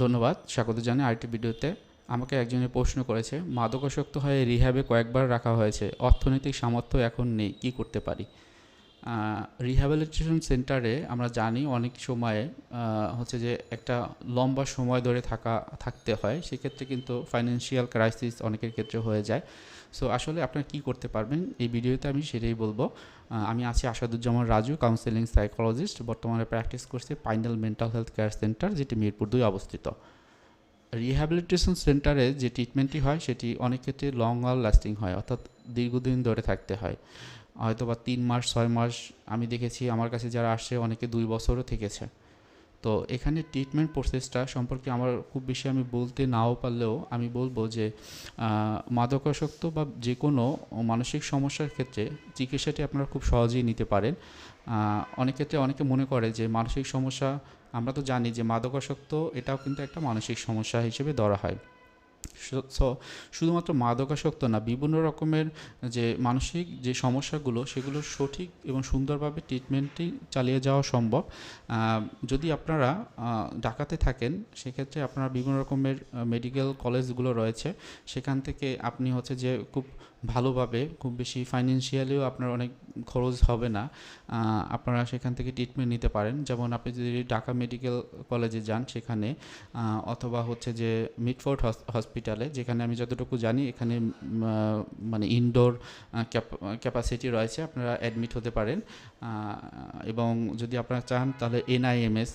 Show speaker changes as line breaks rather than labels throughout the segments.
ধন্যবাদ, স্বাগত জানাই আরেকটি ভিডিওতে। আমাকে একজনে প্রশ্ন করেছে, মাদকাসক্ত হয়ে রিহ্যাবে কয়েকবার রাখা হয়েছে, অর্থনৈতিক সামর্থ্য এখন নেই, কি করতে পারি? রিহ্যাবিলিটেশন সেন্টারে আমরা জানি অনেক সময়ে হচ্ছে যে একটা লম্বা সময় ধরে থাকতে হয়, সেক্ষেত্রে কিন্তু ফাইন্যান্সিয়াল ক্রাইসিস অনেকের ক্ষেত্রে হয়ে যায়। সো আসলে আপনারা কী করতে পারবেন এই ভিডিওতে আমি সেটাই বলবো। আমি আছি আসাদুজ্জামান রাজু, কাউন্সেলিং সাইকোলজিস্ট, বর্তমানে প্র্যাকটিস করছি পাইনাল মেন্টাল হেলথ কেয়ার সেন্টার, যেটি মিরপুর 2 অবস্থিত। রিহ্যাবিলিটেশন সেন্টারে যে ট্রিটমেন্টটি হয় সেটি অনেক ক্ষেত্রে লং লাস্টিং হয়, অর্থাৎ দীর্ঘদিন ধরে থাকতে হয়, হয়তো বা 3 মাস 6 মাস। আমি দেখেছি আমার কাছে যারা আসছে অনেকে 2 বছরও থেকেছে। তো এখানে ট্রিটমেন্ট প্রসেসটা সম্পর্কে আমার খুব বেশি আমি বলতে নাও পারলেও আমি বলবো যে মাদকাসক্ত বা যে কোনো মানসিক সমস্যার ক্ষেত্রে চিকিৎসাটি আপনারা খুব সহজেই নিতে পারেন। অনেক ক্ষেত্রে অনেকে মনে করে যে মানসিক সমস্যা, আমরা তো জানি যে মাদকাসক্ত এটাও কিন্তু একটা মানসিক সমস্যা হিসেবে ধরা হয়। সো শুধুমাত্র মাদকাসক্ত না, বিভিন্ন রকমের যে মানসিক যে সমস্যাগুলো সেগুলো সঠিক এবং সুন্দরভাবে ট্রিটমেন্টটি চালিয়ে যাওয়া সম্ভব। যদি আপনারা ঢাকাতে থাকেন সেক্ষেত্রে আপনারা বিভিন্ন রকমের মেডিকেল কলেজগুলো রয়েছে, সেখান থেকে আপনি হচ্ছে যে খুব ভালোভাবে, খুব বেশি ফাইন্যান্সিয়ালিও আপনার অনেক খরচ হবে না, আপনারা সেখান থেকে ট্রিটমেন্ট নিতে পারেন। যেমন আপনি যদি ঢাকা মেডিকেল কলেজে যান সেখানে, অথবা হচ্ছে যে মিডফোর্ড হসপিটালে, যেখানে আমি যতটুকু জানি এখানে মানে ইনডোর ক্যাপাসিটি রয়েছে, আপনারা অ্যাডমিট হতে পারেন। এবং যদি আপনারা চান তাহলে এনআইএমএস,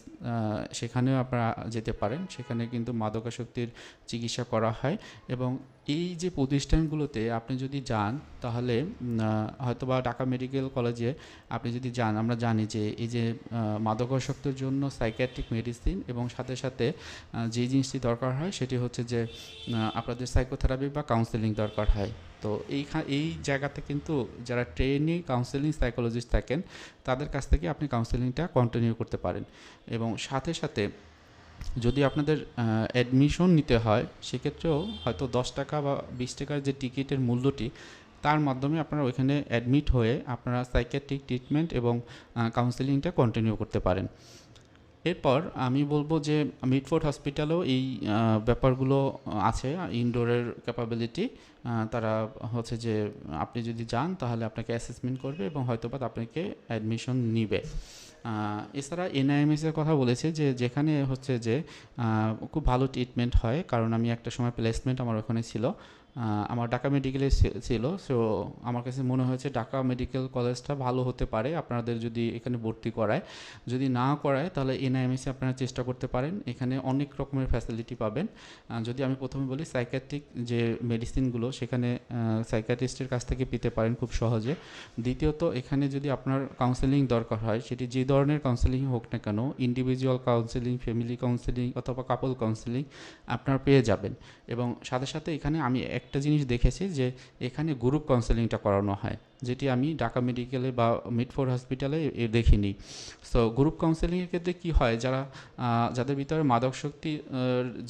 সেখানেও আপনারা যেতে পারেন, সেখানে কিন্তু মাদকাসক্তির চিকিৎসা করা হয়। এবং এই যে প্রতিষ্ঠানগুলোতে আপনি যদি যান তাহলে হয়তোবা ঢাকা মেডিকেল কলেজে আপনি যদি যান, আমরা জানি যে এই যে মাদকাসক্তের জন্য সাইকিয়াট্রিক মেডিসিন এবং সাথে সাথে যে জিনিসটি দরকার হয় সেটি হচ্ছে যে আপনাদের সাইকোথেরাপি বা কাউন্সেলিং দরকার হয়। তো এই জায়গাতে কিন্তু যারা ট্রেনি কাউন্সেলিং সাইকোলজিস্ট থাকেন তাদের কাছ থেকে আপনি কাউন্সেলিংটা কন্টিনিউ করতে পারেন। এবং সাথে সাথে যদি আপনাদের অ্যাডমিশন নিতে হয় সেক্ষেত্রেও হয়তো 10 টাকা বা 20 টাকার যে টিকিটের মূল্যটি, তার মাধ্যমে আপনারা ওইখানে অ্যাডমিট হয়ে আপনারা সাইকিয়াট্রিক ট্রিটমেন্ট এবং কাউন্সেলিংটা কন্টিনিউ করতে পারেন। এরপর আমি বলবো যে মিডফোর্ড হসপিটালেও এই ব্যাপারগুলো আছে, ইনডোরের ক্যাপাবিলিটি। তারা হচ্ছে যে আপনি যদি যান তাহলে আপনাকে অ্যাসেসমেন্ট করবে এবং হয়তোবা আপনাকে অ্যাডমিশন নিবে। এছাড়া এনআইএমএসের কথা বলেছে যে যেখানে হচ্ছে যে খুব ভালো ট্রিটমেন্ট হয়, কারণ আমি একটা সময় প্লেসমেন্ট আমার ওখানে ছিল, আমার ঢাকা মেডিকেলে ছিল। সো আমার কাছে মনে হয়েছে ঢাকা মেডিকেল কলেজটা ভালো হতে পারে আপনাদের যদি এখানে ভর্তি করায়। যদি না করায় তাহলে এনআইএমএসে আপনারা চেষ্টা করতে পারেন, এখানে অনেক রকমের ফ্যাসিলিটি পাবেন। যদি আমি প্রথমে বলি সাইকিয়াট্রিক যে মেডিসিনগুলো সেখানে সাইকিয়াট্রিস্টের কাছ থেকে পেতে পারেন খুব সহজে। দ্বিতীয়ত, এখানে যদি আপনার কাউন্সেলিং দরকার হয় সেটি যে ধরনের কাউন্সেলিং হোক না কেন, ইন্ডিভিজুয়াল কাউন্সেলিং, ফ্যামিলি কাউন্সেলিং অথবা কাপল কাউন্সেলিং আপনারা পেয়ে যাবেন। এবং সাথে সাথে এখানে আমি একটা জিনিস দেখেছি যে এখানে গ্রুপ কাউন্সেলিংটা করানো হয়, যেটি আমি ঢাকা মেডিকেলে বা মিডফোর্ড হসপিটালে দেখিনি। সো গ্রুপ কাউন্সেলিংয়ের ক্ষেত্রে কী হয়, যাদের ভিতরে মাদকাসক্তি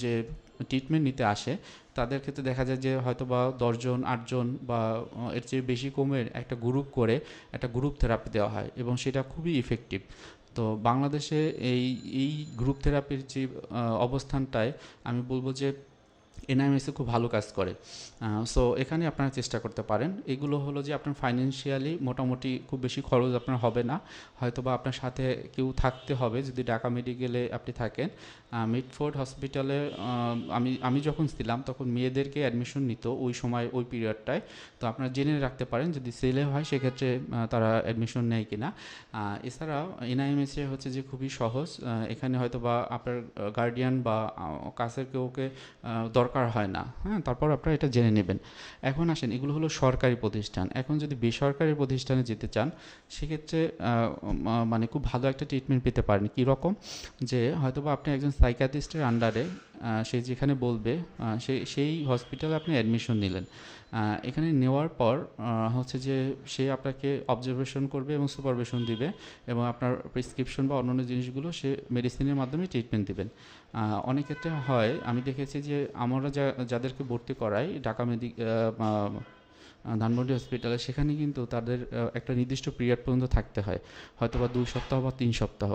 যে ট্রিটমেন্ট নিতে আসে তাদের ক্ষেত্রে দেখা যায় যে হয়তো বা 10 জন 8 জন বা এর চেয়ে বেশি কমের একটা গ্রুপ করে একটা গ্রুপ থেরাপি দেওয়া হয় এবং সেটা খুবই ইফেক্টিভ। তো বাংলাদেশে এই গ্রুপ থেরাপির যে অবস্থানটায় আমি বলবো যে এনআইএমএসে খুব ভালো কাজ করে। সো এখানে আপনারা চেষ্টা করতে পারেন। এগুলো হলো যে আপনার ফাইন্যান্সিয়ালি মোটামুটি খুব বেশি খরচ আপনার হবে না, হয়তো বা আপনার সাথে কেউ থাকতে হবে যদি ঢাকা মেডিকেলে আপনি থাকেন। মিডফোর্ড হসপিটালে আমি যখন ছিলাম তখন মেয়েদেরকে অ্যাডমিশন নিত ওই সময়, ওই পিরিয়ডটায়। তো আপনারা জেনে রাখতে পারেন যদি ছেলে হয় সেক্ষেত্রে তারা অ্যাডমিশন নেয় কিনা। এছাড়াও এনআইএমএসে হচ্ছে যে খুবই সহজ, এখানে হয়তো বা আপনার গার্ডিয়ান বা কাছের কেউকে দরকার হয় না। হ্যাঁ, তারপর আপনারা এটা জেনে নেবেন। এখন আসেন, এগুলো হলো সরকারি প্রতিষ্ঠান। এখন যদি বেসরকারি প্রতিষ্ঠানে যেতে চান সেক্ষেত্রে মানে খুব ভালো একটা ট্রিটমেন্ট পেতে পারেন। কীরকম, যে হয়তোবা আপনি একজন সাইকিয়াট্রিস্টের আন্ডারে, সে যেখানে বলবে সেই হসপিটালে আপনি অ্যাডমিশন নিলেন। এখানে নেওয়ার পর হচ্ছে যে সে আপনাকে অবজারভেশন করবে এবং সুপারভিশন দিবে এবং আপনার প্রেসক্রিপশন বা অন্যান্য জিনিসগুলো সে মেডিসিনের মাধ্যমে ট্রিটমেন্ট দিবেন। অনেক ক্ষেত্রে হয়, আমি দেখেছি যে আমরা যাদেরকে ভর্তি করাই ঢাকা ধানমন্ডি হসপিটালে, সেখানে কিন্তু তাদের একটা নির্দিষ্ট পিরিয়ড পর্যন্ত থাকতে হয়, হয়তো বা 2 সপ্তাহ বা 3 সপ্তাহ।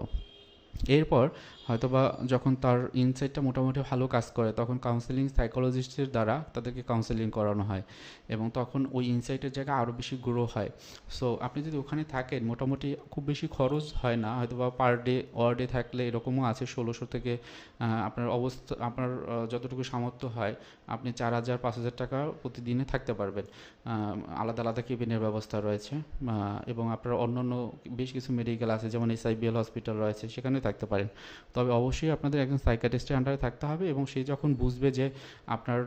এরপর হয়তোবা যখন তার ইনসাইটটা মোটামুটি ভালো কাজ করে তখন কাউন্সেলিং সাইকোলজিস্টের দ্বারা তাদেরকে কাউন্সেলিং করানো হয় এবং তখন ওই ইনসাইটের জায়গা আরও বেশি গ্রো হয়। সো আপনি যদি ওখানে থাকেন মোটামুটি খুব বেশি খরচ হয় না, হয়তোবা পার ডে ওয়ার্ডে থাকলে এরকমও আছে 1600 থেকে আপনার অবস্থা আপনার যতটুকু সামর্থ্য হয় আপনি 4000 5000 টাকা প্রতিদিনে থাকতে পারবেন। আলাদা আলাদা কেবিনের ব্যবস্থা রয়েছে এবং আপনার অন্যান্য বেশ কিছু মেডিকেল আছে যেমন SIBL হসপিটাল রয়েছে, সেখানে থাকতে পারেন। তবে অবশ্যই আপনাদের একজন সাইকিয়াট্রিস্টের আন্ডারে থাকতে হবে এবং সে যখন বুঝবে যে আপনার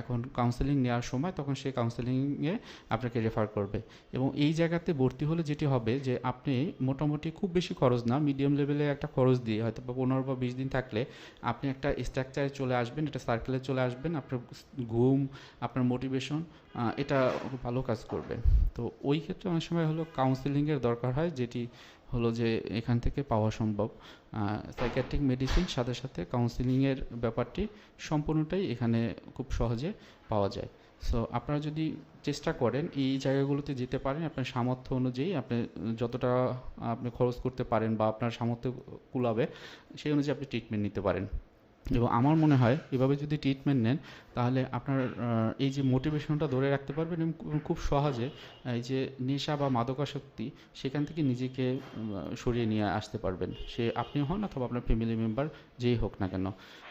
এখন কাউন্সেলিং নেওয়ার সময় তখন সে কাউন্সেলিংয়ে আপনাকে রেফার করবে। এবং এই জায়গাতে ভর্তি হলে যেটি হবে যে আপনি মোটামুটি খুব বেশি খরচ না, মিডিয়াম লেভেলে একটা খরচ দিয়ে হয়তো 15 বা 20 দিন থাকলে আপনি একটা স্ট্রাকচারে চলে আসবেন, একটা সার্কেলে চলে আসবেন, আপনার ঘুম, আপনার মোটিভেশন এটা খুব ভালো কাজ করবে। তো ওই ক্ষেত্রে অনেক সময় হলো কাউন্সেলিংয়ের দরকার হয়, যেটি হলো যে এখান থেকে পাওয়া সম্ভব। সাইকিয়াট্রিক মেডিসিন সাথে সাথে কাউন্সেলিংয়ের ব্যাপারটি সম্পূর্ণটাই এখানে খুব সহজে পাওয়া যায়। সো আপনারা যদি চেষ্টা করেন এই জায়গাগুলোতে যেতে পারেন, আপনার সামর্থ্য অনুযায়ী আপনি যতটা আপনি খরচ করতে পারেন বা আপনার সামর্থ্য কুলাবে সেই অনুযায়ী আপনি ট্রিটমেন্ট নিতে পারেন। এবং আমার মনে হয় এভাবে যদি ট্রিটমেন্ট নেন তাহলে আপনার এই যে মোটিভেশনটা ধরে রাখতে পারবেন এবং খুব সহজে এই যে নেশা বা মাদকাসক্তি সেখান থেকে নিজেকে সরিয়ে নিয়ে আসতে পারবেন, সে আপনি হন অথবা আপনার ফ্যামিলি মেম্বার যেই হোক না কেন।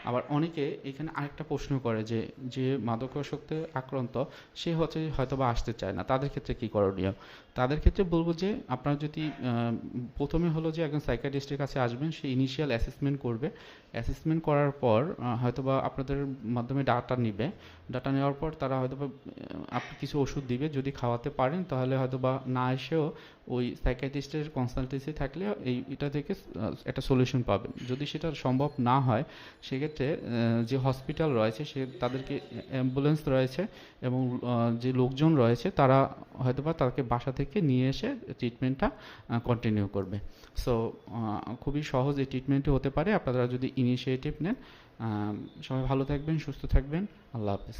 আবার অনেকে এখানে আরেকটা প্রশ্ন করে যে যে মাদকাসক্তি আক্রান্ত সে হচ্ছে হয়তো বা আসতে চায় না, তাদের ক্ষেত্রে কী করণীয়? তাদের ক্ষেত্রে বলবো যে আপনারা যদি প্রথমে হলো যে একজন সাইকিয়াট্রিস্টের কাছে আসবেন, সে ইনিশিয়াল অ্যাসেসমেন্ট করবে। অ্যাসেসমেন্ট করার পর হয়তোবা আপনাদের মাধ্যমে ডাটা নিবে, ডাটা নেওয়ার পর তারা হয়তোবা আপনি কিছু ওষুধ দিবে, যদি খাওয়াতে পারেন তাহলে হয়তোবা না এসেও ওই সাইকিয়াট্রিস্টের কনসালটেন্সি থাকলে এটা থেকে একটা সলিউশন পাবেন। যদি সেটা সম্ভব না হয় সেক্ষেত্রে যে হসপিটাল রয়েছে সে তাদেরকে অ্যাম্বুলেন্স রয়েছে এবং যে লোকজন রয়েছে তারা হয়তোবা তাকে বাসা থেকে নিয়ে এসে ট্রিটমেন্টটা কন্টিনিউ করবে। সো খুবই সহজ এই ট্রিটমেন্টটি হতে পারে আপনারা যদি ইনিশিয়েটিভ নেন। সবাই ভালো থাকবেন, সুস্থ থাকবেন, আল্লাহ হাফেজ।